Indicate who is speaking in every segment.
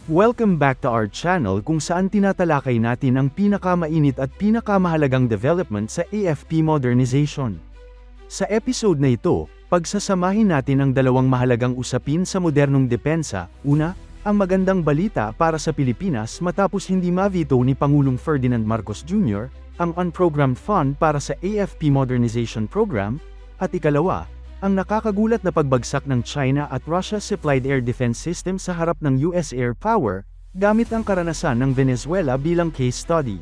Speaker 1: Welcome back to our channel kung saan tinatalakay natin ang pinakamainit at pinakamahalagang development sa AFP modernization. Sa episode na ito, pagsasamahin natin ang dalawang mahalagang usapin sa modernong depensa. Una, ang magandang balita para sa Pilipinas matapos hindi ma-veto ni Pangulong Ferdinand Marcos Jr. ang unprogrammed fund para sa AFP modernization program, at ikalawa, ang nakakagulat na pagbagsak ng China at Russia-supplied air defense system sa harap ng US air power, gamit ang karanasan ng Venezuela bilang case study.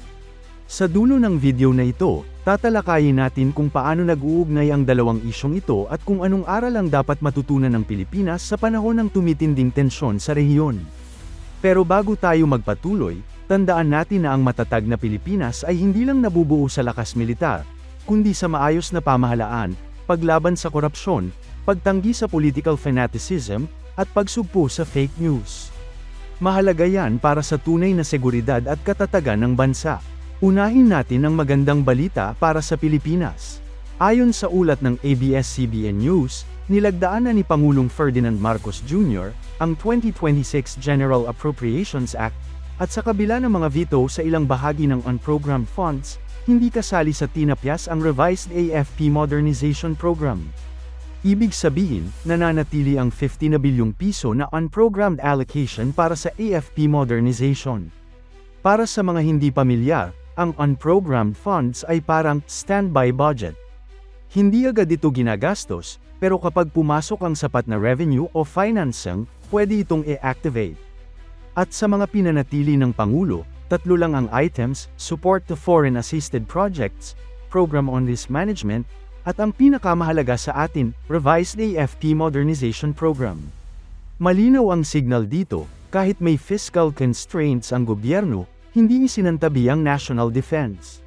Speaker 1: Sa dulo ng video na ito, tatalakayin natin kung paano nag-uugnay ang dalawang isyong ito at kung anong aral ang dapat matutunan ng Pilipinas sa panahon ng tumitinding tensyon sa rehiyon. Pero bago tayo magpatuloy, tandaan natin na ang matatag na Pilipinas ay hindi lang nabubuo sa lakas militar, kundi sa maayos na pamahalaan, paglaban sa korupsyon, pagtanggi sa political fanaticism, at pagsugpo sa fake news. Mahalaga yan para sa tunay na seguridad at katatagan ng bansa. Unahin natin ang magandang balita para sa Pilipinas. Ayon sa ulat ng ABS-CBN News, nilagdaan na ni Pangulong Ferdinand Marcos Jr. ang 2026 General Appropriations Act, at sa kabila ng mga veto sa ilang bahagi ng unprogrammed funds, hindi kasali sa tinapyas ang revised AFP modernization program. Ibig sabihin, nananatili ang 50 na bilyong piso na unprogrammed allocation para sa AFP modernization. Para sa mga hindi pamilyar, ang unprogrammed funds ay parang standby budget. Hindi agad ito ginagastos, pero kapag pumasok ang sapat na revenue o financing, pwede itong i-activate. At sa mga pinanatili ng Pangulo, tatlo lang ang items: support to foreign assisted projects, program on risk management, at ang pinakamahalaga sa atin, revised AFP modernization program. Malinaw ang signal dito, kahit may fiscal constraints ang gobyerno, hindi isinantabi ang national defense.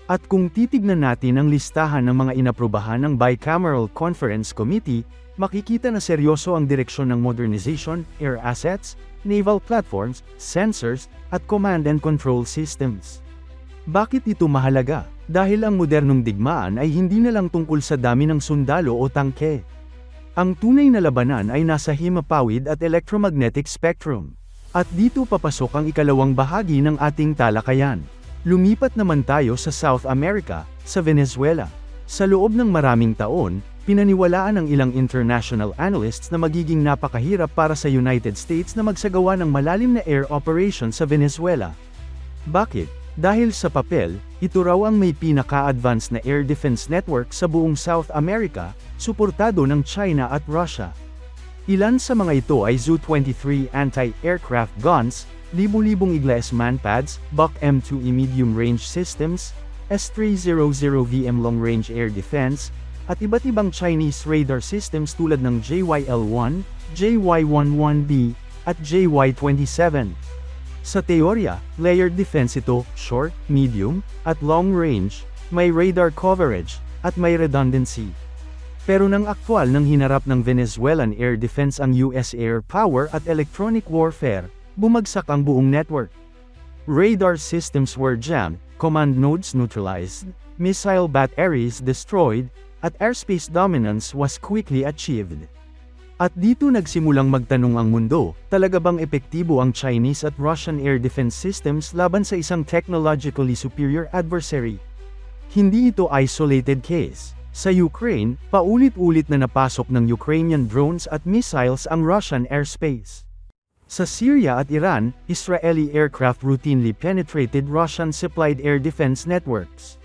Speaker 1: At kung titignan natin ang listahan ng mga inaprubahan ng Bicameral Conference Committee, makikita na seryoso ang direksyon ng modernization, air assets, naval platforms, sensors, at command and control systems. Bakit ito mahalaga? Dahil ang modernong digmaan ay hindi na lang tungkol sa dami ng sundalo o tangke. Ang tunay na labanan ay nasa himapawid at electromagnetic spectrum. At dito papasok ang ikalawang bahagi ng ating talakayan. Lumipat naman tayo sa South America, sa Venezuela. Sa loob ng maraming taon, pinaniwalaan ng ilang international analysts na magiging napakahirap para sa United States na magsagawa ng malalim na air operation sa Venezuela. Bakit? Dahil sa papel, ito raw ang may pinaka-advanced na air defense network sa buong South America, suportado ng China at Russia. Ilan sa mga ito ay Zu-23 anti-aircraft guns, libu-libong Igles manpads, Buck M2E medium-range systems, S-300VM long-range air defense, at iba't ibang Chinese radar systems tulad ng JYL-1, JY-11B, at JY-27. Sa teorya, layered defense ito, short, medium, at long range, may radar coverage, at may redundancy. Pero nang aktwal nang hinarap ng Venezuelan air defense ang US air power at electronic warfare, bumagsak ang buong network. Radar systems were jammed, command nodes neutralized, missile batteries destroyed, at airspace dominance was quickly achieved. At dito nagsimulang magtanong ang mundo, talaga bang epektibo ang Chinese at Russian air defense systems laban sa isang technologically superior adversary? Hindi ito isolated case. Sa Ukraine, paulit-ulit na napasok ng Ukrainian drones at missiles ang Russian airspace. Sa Syria at Iran, Israeli aircraft routinely penetrated Russian-supplied air defense networks.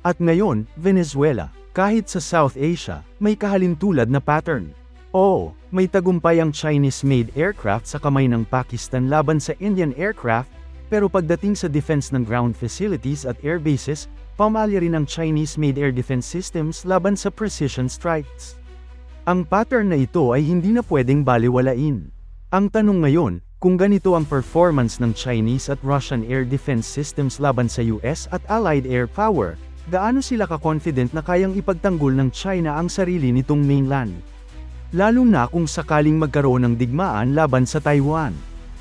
Speaker 1: At ngayon, Venezuela. Kahit sa South Asia, may kahalintulad na pattern. Oo, may tagumpay ang Chinese-made aircraft sa kamay ng Pakistan laban sa Indian aircraft, pero pagdating sa defense ng ground facilities at air bases, pamali rin ang Chinese-made air defense systems laban sa precision strikes. Ang pattern na ito ay hindi na pwedeng baliwalain. Ang tanong ngayon, kung ganito ang performance ng Chinese at Russian air defense systems laban sa US at allied air power, gaano sila ka-confident na kayang ipagtanggol ng China ang sarili nitong mainland? Lalo na kung sakaling magkaroon ng digmaan laban sa Taiwan.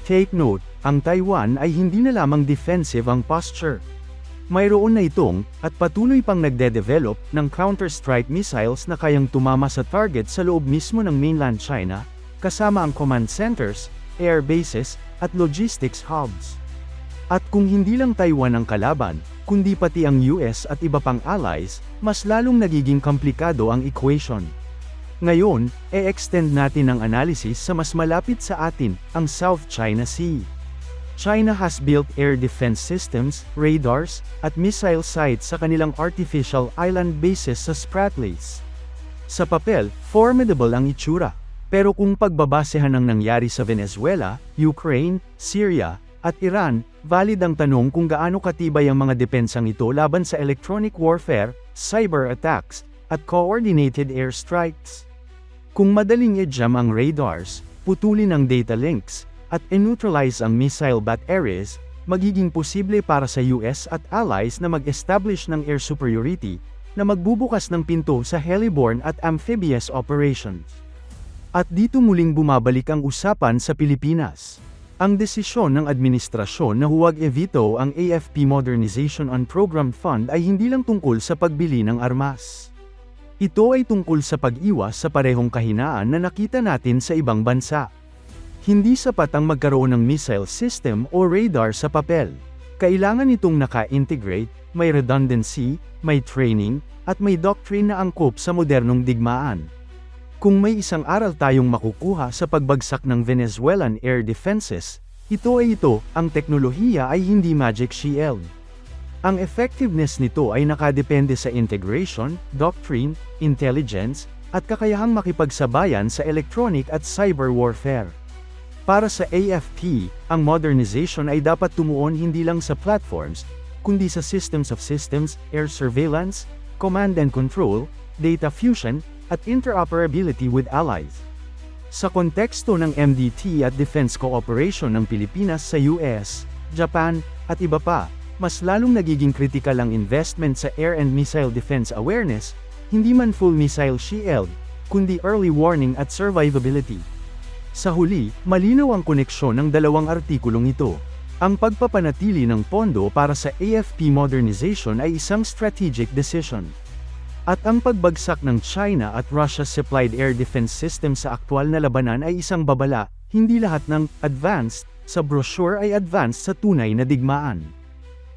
Speaker 1: Take note, ang Taiwan ay hindi na lamang defensive ang posture. Mayroon na itong, at patuloy pang nagde-develop, ng counter-strike missiles na kayang tumama sa target sa loob mismo ng mainland China, kasama ang command centers, air bases, at logistics hubs. At kung hindi lang Taiwan ang kalaban, kundi pati ang US at iba pang allies, mas lalong nagiging komplikado ang equation. Ngayon, e-extend natin ang analysis sa mas malapit sa atin, ang South China Sea. China has built air defense systems, radars, at missile sites sa kanilang artificial island bases sa Spratlys. Sa papel, formidable ang itsura. Pero kung pagbabasehan ng nangyari sa Venezuela, Ukraine, Syria, at Iran, valid ang tanong kung gaano katibay ang mga depensang ito laban sa electronic warfare, cyber attacks, at coordinated airstrikes. Kung madaling i-jam ang radars, putulin ang data links, at neutralize ang missile batteries, magiging posible para sa US at allies na mag-establish ng air superiority, na magbubukas ng pinto sa heliborne at amphibious operations. At dito muling bumabalik ang usapan sa Pilipinas. Ang desisyon ng administrasyon na huwag i-veto ang AFP Modernization on Program Fund ay hindi lang tungkol sa pagbili ng armas. Ito ay tungkol sa pag-iwas sa parehong kahinaan na nakita natin sa ibang bansa. Hindi sapat ang magkaroon ng missile system o radar sa papel. Kailangan itong naka-integrate, may redundancy, may training, at may doctrine na angkop sa modernong digmaan. Kung may isang aral tayong makukuha sa pagbagsak ng Venezuelan air defenses, ito, ang teknolohiya ay hindi magic shield. Ang effectiveness nito ay nakadepende sa integration, doctrine, intelligence, at kakayahang makipagsabayan sa electronic at cyber warfare. Para sa AFP, ang modernization ay dapat tumuon hindi lang sa platforms, kundi sa systems of systems, air surveillance, command and control, data fusion, at interoperability with allies. Sa konteksto ng MDT at defense cooperation ng Pilipinas sa US, Japan, at iba pa, mas lalong nagiging kritikal ang investment sa air and missile defense awareness, hindi man full missile shield, kundi early warning at survivability. Sa huli, malinaw ang koneksyon ng dalawang artikulong ito. Ang pagpapanatili ng pondo para sa AFP modernization ay isang strategic decision. At ang pagbagsak ng China at Russia's supplied air defense system sa aktwal na labanan ay isang babala, hindi lahat ng advanced sa brochure ay advanced sa tunay na digmaan.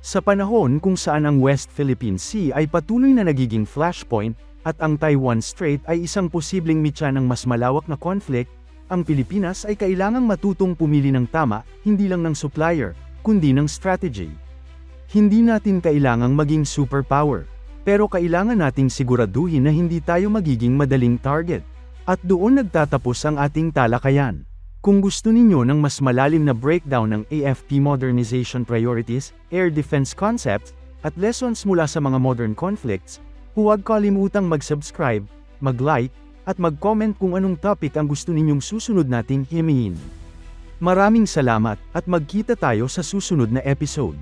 Speaker 1: Sa panahon kung saan ang West Philippine Sea ay patuloy na nagiging flashpoint, at ang Taiwan Strait ay isang posibleng mitya ng mas malawak na conflict, ang Pilipinas ay kailangang matutong pumili ng tama, hindi lang ng supplier, kundi ng strategy. Hindi natin kailangang maging superpower, pero kailangan nating siguraduhin na hindi tayo magiging madaling target. At doon nagtatapos ang ating talakayan. Kung gusto ninyo ng mas malalim na breakdown ng AFP modernization priorities, air defense concepts, at lessons mula sa mga modern conflicts, huwag kalimutang mag-subscribe, mag-like, at mag-comment kung anong topic ang gusto ninyong susunod nating himihin. Maraming salamat, at magkita tayo sa susunod na episode.